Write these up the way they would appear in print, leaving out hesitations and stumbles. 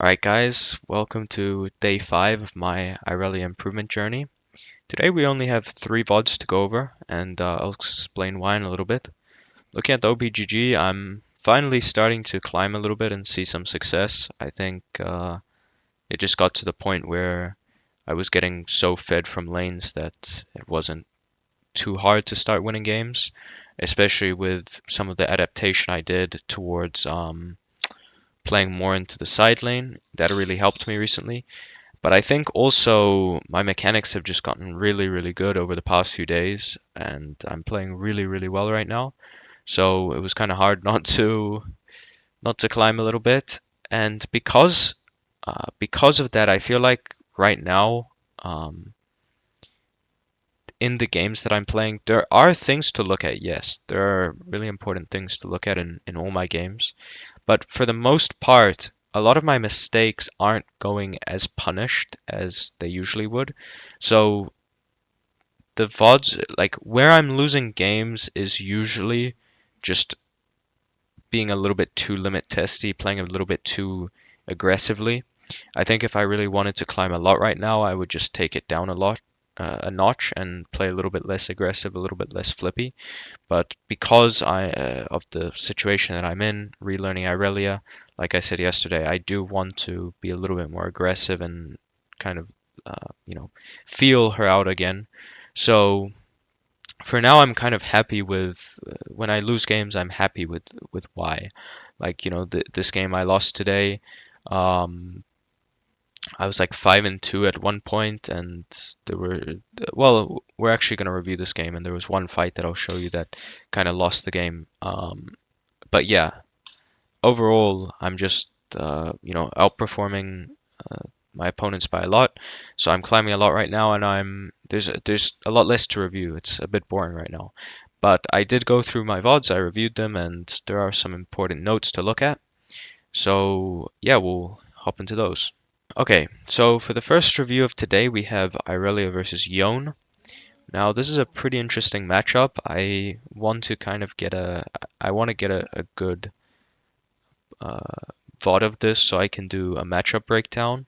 Alright guys, welcome to day 5 of my Irelia improvement journey. Today we only have 3 VODs to go over, and I'll explain why in a little bit. Looking at the OPGG, I'm finally starting to climb a little bit and see some success. I think it just got to the point where I was getting so fed from lanes that it wasn't too hard to start winning games, especially with some of the adaptation I did towards playing more into the side lane. That really helped me recently. But I think also my mechanics have just gotten really, really good over the past few days, and I'm playing really, really well right now. So it was kind of hard not to climb a little bit, and because of that, I feel like right now, in the games that I'm playing, there are things to look at. Yes, there are really important things to look at in all my games. But for the most part, a lot of my mistakes aren't going as punished as they usually would. So the VODs, like where I'm losing games, is usually just being a little bit too limit testy, playing a little bit too aggressively. I think if I really wanted to climb a lot right now, I would just take it down a notch, and play a little bit less aggressive, a little bit less flippy. But because of the situation that I'm in, relearning Irelia, like I said yesterday, I do want to be a little bit more aggressive and kind of, feel her out again. So for now, I'm kind of happy with when I lose games. I'm happy with why. Like this game I lost today. Um, I was like 5-2 at one point, and there were, well, we're actually going to review this game, and there was one fight that I'll show you that kind of lost the game. But yeah, overall, I'm just, outperforming my opponents by a lot. So I'm climbing a lot right now, and there's a lot less to review. It's a bit boring right now. But I did go through my VODs, I reviewed them, and there are some important notes to look at. So yeah, we'll hop into those. Okay, so for the first review of today, we have Irelia versus Yone. Now, this is a pretty interesting matchup. I want to get a good uh, VOD of this so I can do a matchup breakdown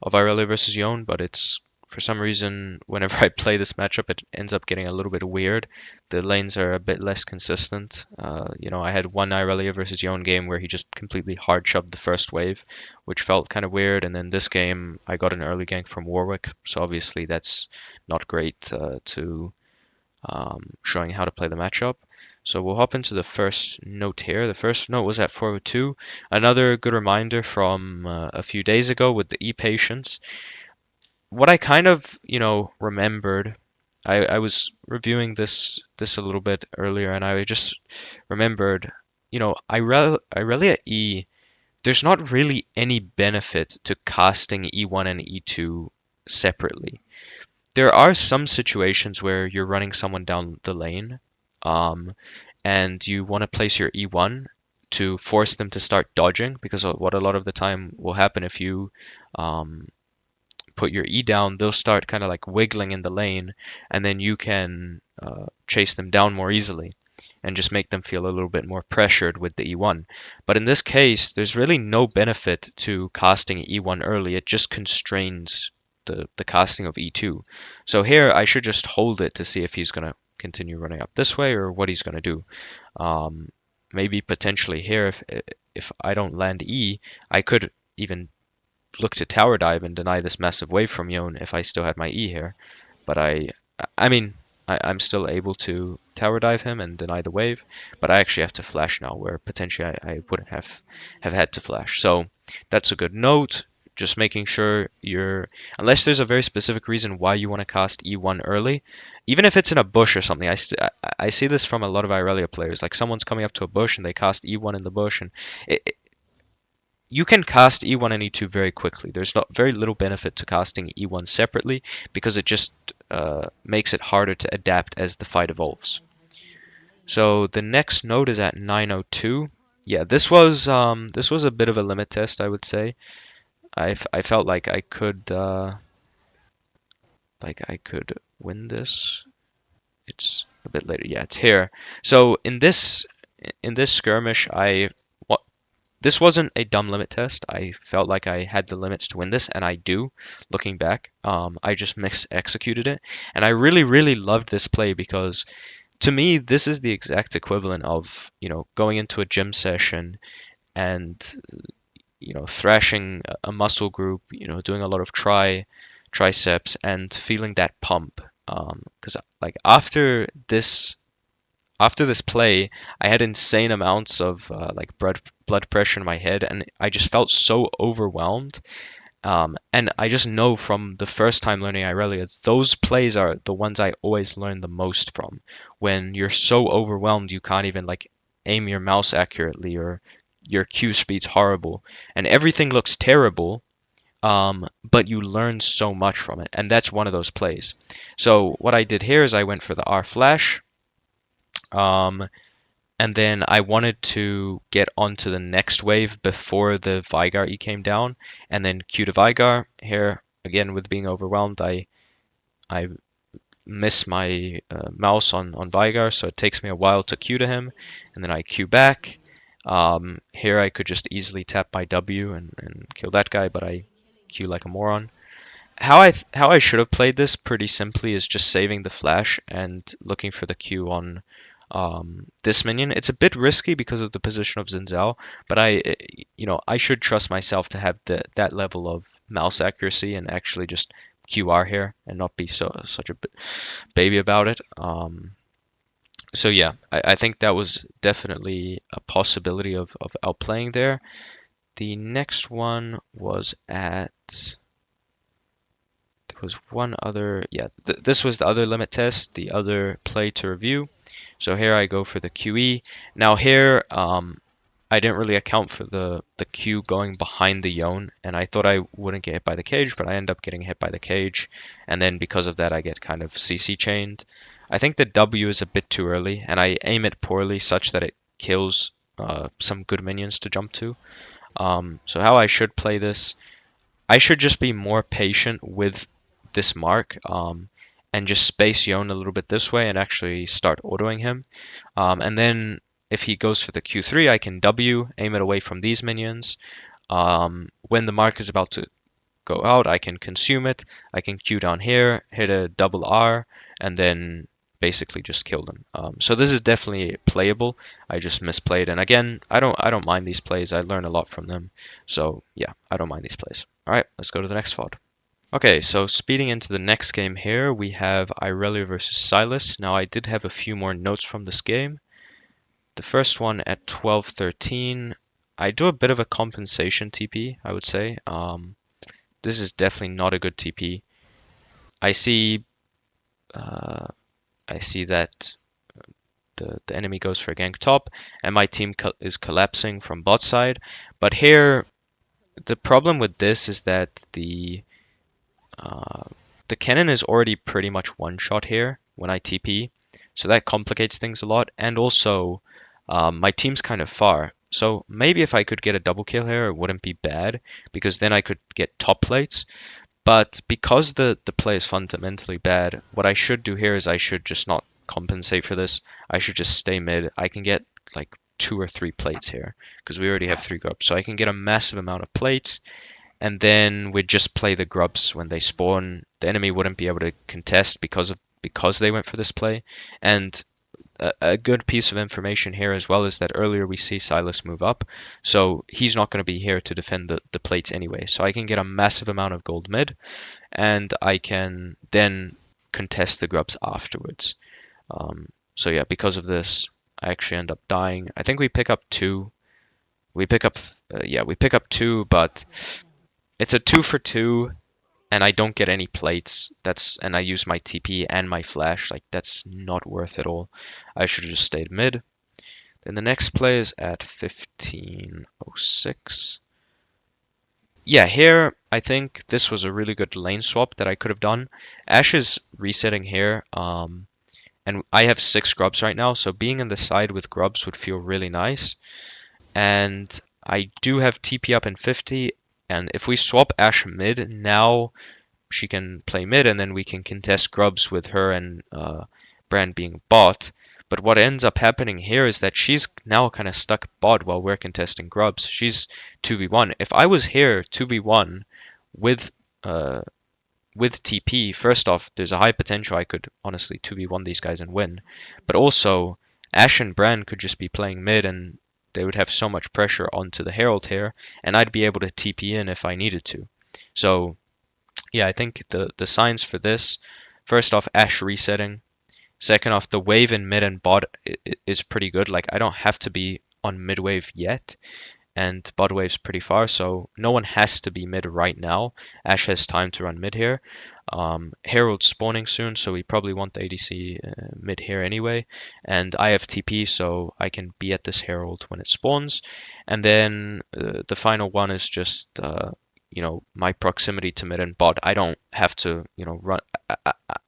of Irelia versus Yone, but it's for some reason whenever I play this matchup, it ends up getting a little bit weird. The lanes are a bit less consistent. I had one Irelia versus Yone game where he just completely hard shoved the first wave, which felt kind of weird. And then this game, I got an early gank from Warwick, so obviously that's not great to showing how to play the matchup. So we'll hop into the first note here. The first note was at 402. Another good reminder from a few days ago with the E-Patience. What I kind of, remembered, I was reviewing this a little bit earlier, and I just remembered, Irelia E, there's not really any benefit to casting E1 and E2 separately. There are some situations where you're running someone down the lane, um, and you want to place your E1 to force them to start dodging, because what a lot of the time will happen if you um, put your E down, they'll start kind of like wiggling in the lane, and then you can chase them down more easily and just make them feel a little bit more pressured with the E1. But in this case, there's really no benefit to casting E1 early. It just constrains the casting of E2. So here I should just hold it to see if he's going to continue running up this way or what he's going to do. Um, Maybe potentially here, if I don't land E, I could even look to tower dive and deny this massive wave from Yone if I still had my E here. But I mean, I'm still able to tower dive him and deny the wave, but I actually have to flash now, where potentially I wouldn't have had to flash. So that's a good note. Just making sure unless there's a very specific reason why you want to cast E1 early, even if it's in a bush or something. I see this from a lot of Irelia players. Like someone's coming up to a bush and they cast E1 in the bush, and it, you can cast E1 and E2 very quickly. There's not very little benefit to casting E1 separately, because it just makes it harder to adapt as the fight evolves. So the next node is at 902. Yeah, this was a bit of a limit test, I would say. I felt like I could win this. It's a bit later. Yeah, it's here. So in this skirmish, This wasn't a dumb limit test. I felt like I had the limits to win this, and I do, looking back. I just executed it, and I really, really loved this play because to me, this is the exact equivalent of, going into a gym session and, thrashing a muscle group, doing a lot of triceps and feeling that pump. Because like after this play, I had insane amounts of like blood pressure in my head, and I just felt so overwhelmed. And I just know from the first time learning Irelia, those plays are the ones I always learn the most from. When you're so overwhelmed, you can't even like aim your mouse accurately, or your Q speed's horrible, and everything looks terrible. But you learn so much from it, and that's one of those plays. So what I did here is I went for the R flash. Um, and then I wanted to get onto the next wave before the Vigar E came down, and then Q to Vigar. Here, again, with being overwhelmed, I miss my mouse on Vigar, so it takes me a while to Q to him, and then I Q back. Here I could just easily tap my W and kill that guy, but I Q like a moron. How I should have played this pretty simply is just saving the flash and looking for the Q on this minion. It's a bit risky because of the position of Zinzao, but I should trust myself to have that level of mouse accuracy and actually just QR here and not be such a baby about it. So yeah, I think that was definitely a possibility of outplaying there. The next one was there was one other, yeah, this was the other limit test, the other play to review. So here I go for the QE. Now here, I didn't really account for the Q going behind the Yone, and I thought I wouldn't get hit by the cage, but I end up getting hit by the cage, and then because of that I get kind of CC chained. I think the W is a bit too early, and I aim it poorly such that it kills some good minions to jump to. So how I should play this, I should just be more patient with this mark, and just space Yone a little bit this way and actually start autoing him. And then if he goes for the Q3, I can W, aim it away from these minions. When the mark is about to go out, I can consume it. I can Q down here, hit a double R, and then basically just kill them. So this is definitely playable. I just misplayed, and again, I don't mind these plays. I learn a lot from them. So yeah, I don't mind these plays. All right, let's go to the next VOD. Okay, so speeding into the next game here, we have Irelia versus Sylas. Now I did have a few more notes from this game. The first one at 12:13, I do a bit of a compensation TP, I would say. This is definitely not a good TP. I see, I see that the enemy goes for a gank top, and my team is collapsing from bot side. But here, the problem with this is that the cannon is already pretty much one shot here when I TP, so that complicates things a lot. And also, my team's kind of far, so maybe if I could get a double kill here, it wouldn't be bad, because then I could get top plates. But because the play is fundamentally bad, what I should do here is I should just not compensate for this. I should just stay mid. I can get like 2 or 3 plates here, because we already have 3 grubs, so I can get a massive amount of plates, and then we'd just play the grubs when they spawn. The enemy wouldn't be able to contest because they went for this play. And a good piece of information here as well is that earlier we see Sylas move up, so he's not going to be here to defend the plates anyway. So I can get a massive amount of gold mid, and I can then contest the grubs afterwards. So yeah, because of this, I actually end up dying. I think we pick up 2. We pick up, yeah, we pick up 2, but it's a 2 for 2, and I don't get any plates. And I use my TP and my flash. Like, that's not worth it all. I should have just stayed mid. Then the next play is at 15:06. Yeah, here I think this was a really good lane swap that I could have done. Ashe is resetting here, and I have 6 grubs right now, so being in the side with grubs would feel really nice. And I do have TP up in 50. And if we swap Ashe mid, now she can play mid, and then we can contest grubs with her and Brand being bot. But what ends up happening here is that she's now kind of stuck bot while we're contesting grubs. She's 2v1. If I was here 2v1 with uh, with TP, first off, there's a high potential I could honestly 2v1 these guys and win. But also, Ashe and Bran could just be playing mid and they would have so much pressure onto the Herald here, and I'd be able to TP in if I needed to. So, yeah, I think the signs for this, first off, Ashe resetting. Second off, the wave in mid and bot is pretty good. Like, I don't have to be on mid wave yet and bot wave's pretty far, so no one has to be mid right now. Ashe has time to run mid here. Herald's spawning soon, so we probably want the ADC mid here anyway. And I have TP, so I can be at this Herald when it spawns. And then the final one is just my proximity to mid and bot. I don't have to run.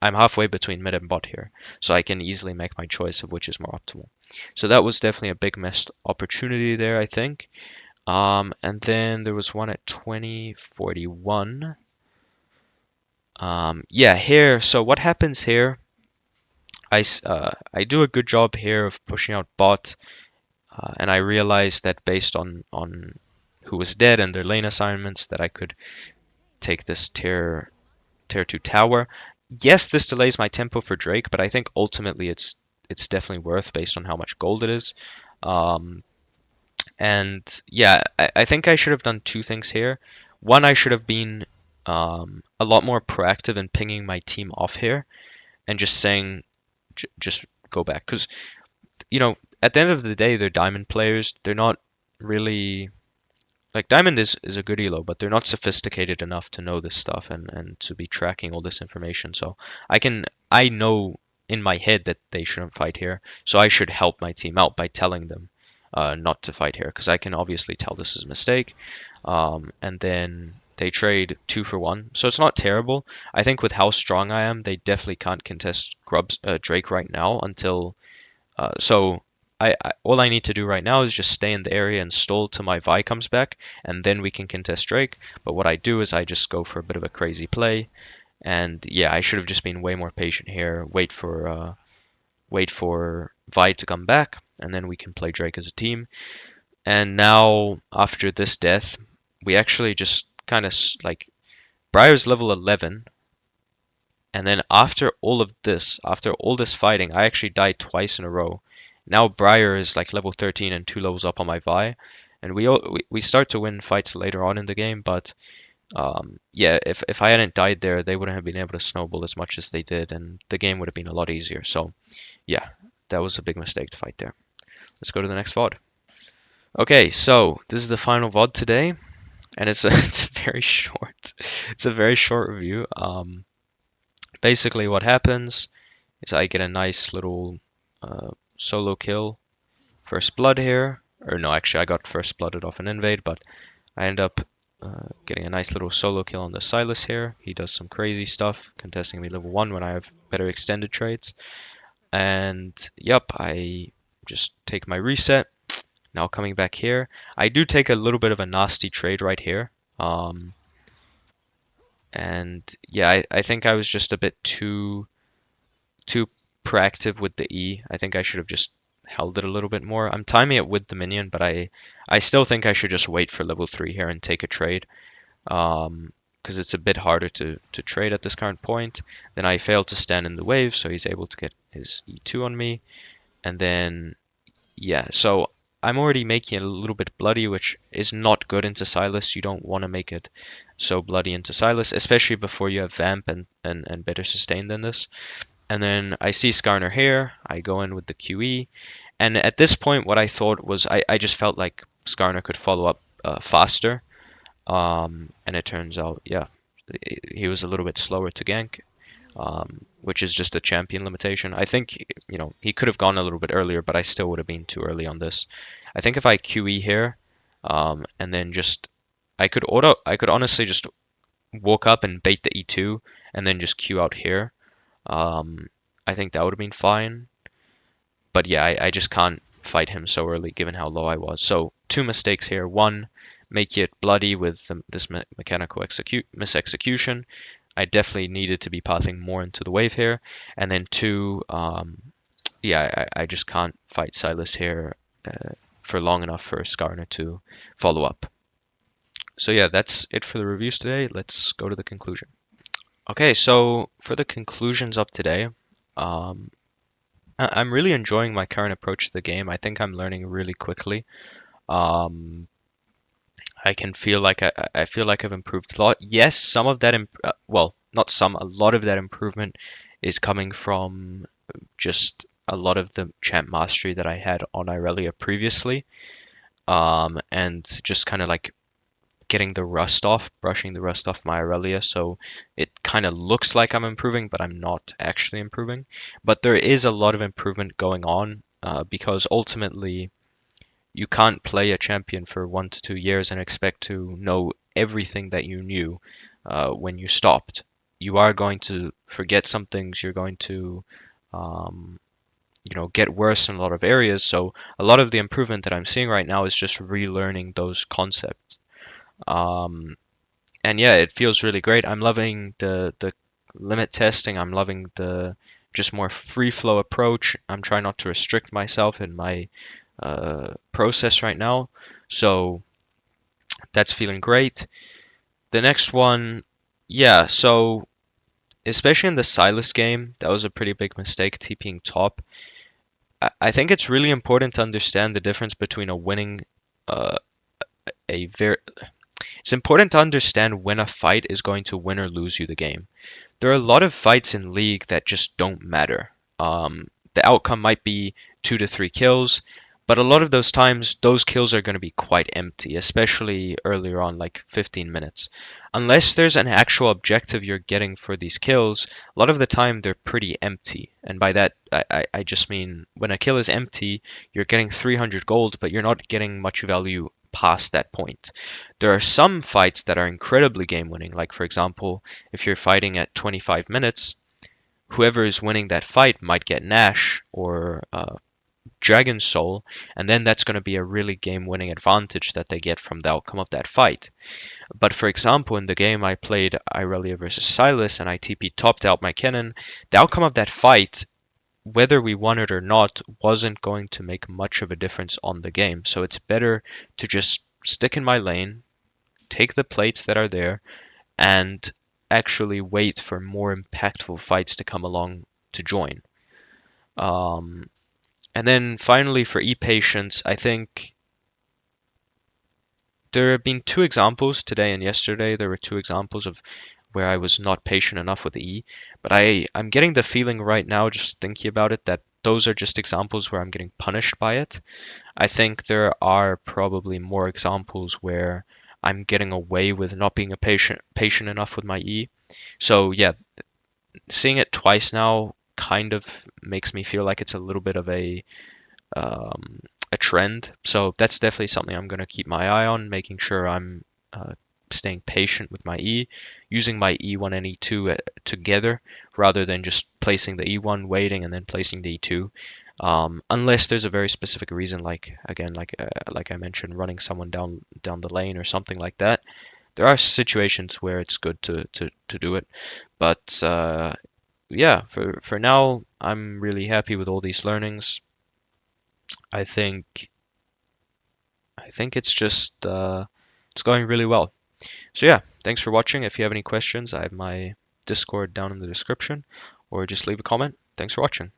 I'm halfway between mid and bot here, so I can easily make my choice of which is more optimal. So that was definitely a big missed opportunity there, I think. And then there was one at 2041. Yeah, here. So what happens here? I do a good job here of pushing out bot, and I realized that based on who was dead and their lane assignments, that I could take this tier 2 tower. Yes, this delays my tempo for Drake, but I think ultimately it's definitely worth based on how much gold it is. And yeah, I think I should have done two things here. One, I should have been a lot more proactive in pinging my team off here and just saying, just go back. Because, at the end of the day, they're diamond players. They're not really like Diamond is a good elo, but they're not sophisticated enough to know this stuff and to be tracking all this information. So I know in my head that they shouldn't fight here, so I should help my team out by telling them not to fight here, because I can obviously tell this is a mistake. And then they trade 2 for 1, so it's not terrible. I think with how strong I am, they definitely can't contest Drake right now until so all I need to do right now is just stay in the area and stall till my Vi comes back, and then we can contest Drake. But what I do is I just go for a bit of a crazy play, and yeah, I should have just been way more patient here. Wait for Vi to come back, and then we can play Drake as a team. And now after this death, we actually just kind of like Briar's level 11. And then after all this fighting, I actually died twice in a row. Now Briar is like level 13 and 2 levels up on my Vi, and we start to win fights later on in the game. But yeah, if I hadn't died there, they wouldn't have been able to snowball as much as they did, and the game would have been a lot easier. So yeah, that was a big mistake to fight there. Let's go to the next VOD. Okay, so this is the final VOD today, and it's a very short review. Basically, what happens is I get a nice little solo kill, first blood here. Or no, actually, I got first blooded off an invade, but I end up getting a nice little solo kill on the Sylas here. He does some crazy stuff, contesting me level 1 when I have better extended trades. And yep, I just take my reset. Now coming back here, I do take a little bit of a nasty trade right here. And yeah, I think I was just a bit too proactive with the E. I think I should have just held it a little bit more. I'm timing it with the minion, but I still think I should just wait for level 3 here and take a trade. Because it's a bit harder to trade at this current point. Then I fail to stand in the wave, so he's able to get his E2 on me. And then, yeah, so I'm already making it a little bit bloody, which is not good into Sylas. You don't want to make it so bloody into Sylas, especially before you have Vamp and better sustain than this. And then I see Skarner here. I go in with the QE. And at this point, what I thought was I just felt like Skarner could follow up faster. And it turns out, yeah, he was a little bit slower to gank, which is just a champion limitation. I think, he could have gone a little bit earlier, but I still would have been too early on this. I think if I QE here, and then just, I could honestly just walk up and bait the E2, and then just Q out here. I think that would have been fine. But yeah, I just can't fight him so early given how low I was. So 2 mistakes here. 1, make it bloody with this mechanical misexecution. I definitely needed to be pathing more into the wave here. And then 2, yeah, I just can't fight Sylas here for long enough for Skarner to follow up. So yeah, that's it for the reviews today. Let's go to the conclusion. Okay, so for the conclusions of today, um, I'm really enjoying my current approach to the game. I think I'm learning really quickly. Um, I can feel like I feel like I've improved a lot. Yes, some of that, well, not some, a lot of that improvement is coming from just a lot of the champ mastery that I had on Irelia previously, and just kind of like getting the rust off, brushing the rust off my Irelia. So it kind of looks like I'm improving, but I'm not actually improving. But there is a lot of improvement going on because ultimately you can't play a champion for 1 to 2 years and expect to know everything that you knew when you stopped. You are going to forget some things. You're going to um, get worse in a lot of areas. So a lot of the improvement that I'm seeing right now is just relearning those concepts. Um, and yeah, it feels really great. I'm loving the limit testing. I'm loving the just more free flow approach. I'm trying not to restrict myself in my process right now. So that's feeling great. The next one, yeah, so especially in the Sylas game, that was a pretty big mistake, TPing top. I think it's really important to understand the difference between a winning, uh, a very. It's important to understand when a fight is going to win or lose you the game. There are a lot of fights in League that just don't matter. The outcome might be 2 to 3 kills, but a lot of those times, those kills are going to be quite empty, especially earlier on, like 15 minutes. Unless there's an actual objective you're getting for these kills, a lot of the time they're pretty empty. And by that, I just mean when a kill is empty, you're getting 300 gold, but you're not getting much value past that point. There are some fights that are incredibly game winning, like for example, if you're fighting at 25 minutes, whoever is winning that fight might get Nash or Dragon Soul, and then that's going to be a really game winning advantage that they get from the outcome of that fight. But for example, in the game I played Irelia versus Sylas and I TP topped out my cannon, the outcome of that fight, whether we won it or not, wasn't going to make much of a difference on the game. So it's better to just stick in my lane, take the plates that are there, and actually wait for more impactful fights to come along to join. Um, and then finally, for e-patience, I think there have been two examples today and yesterday. There were two examples of where I was not patient enough with the E, but I'm getting the feeling right now, just thinking about it, that those are just examples where I'm getting punished by it. I think there are probably more examples where I'm getting away with not being a patient enough with my E. So yeah, seeing it twice now kind of makes me feel like it's a little bit of um, a trend. So that's definitely something I'm going to keep my eye on, making sure I'm staying patient with my E, using my E1 and E2 together rather than just placing the E1, waiting, and then placing the E2. Unless there's a very specific reason, like again, like I mentioned, running someone down the lane or something like that. There are situations where it's good to do it, but yeah, for now, I'm really happy with all these learnings. I think I think it's going really well. So yeah, thanks for watching. If you have any questions, I have my Discord down in the description, or just leave a comment. Thanks for watching.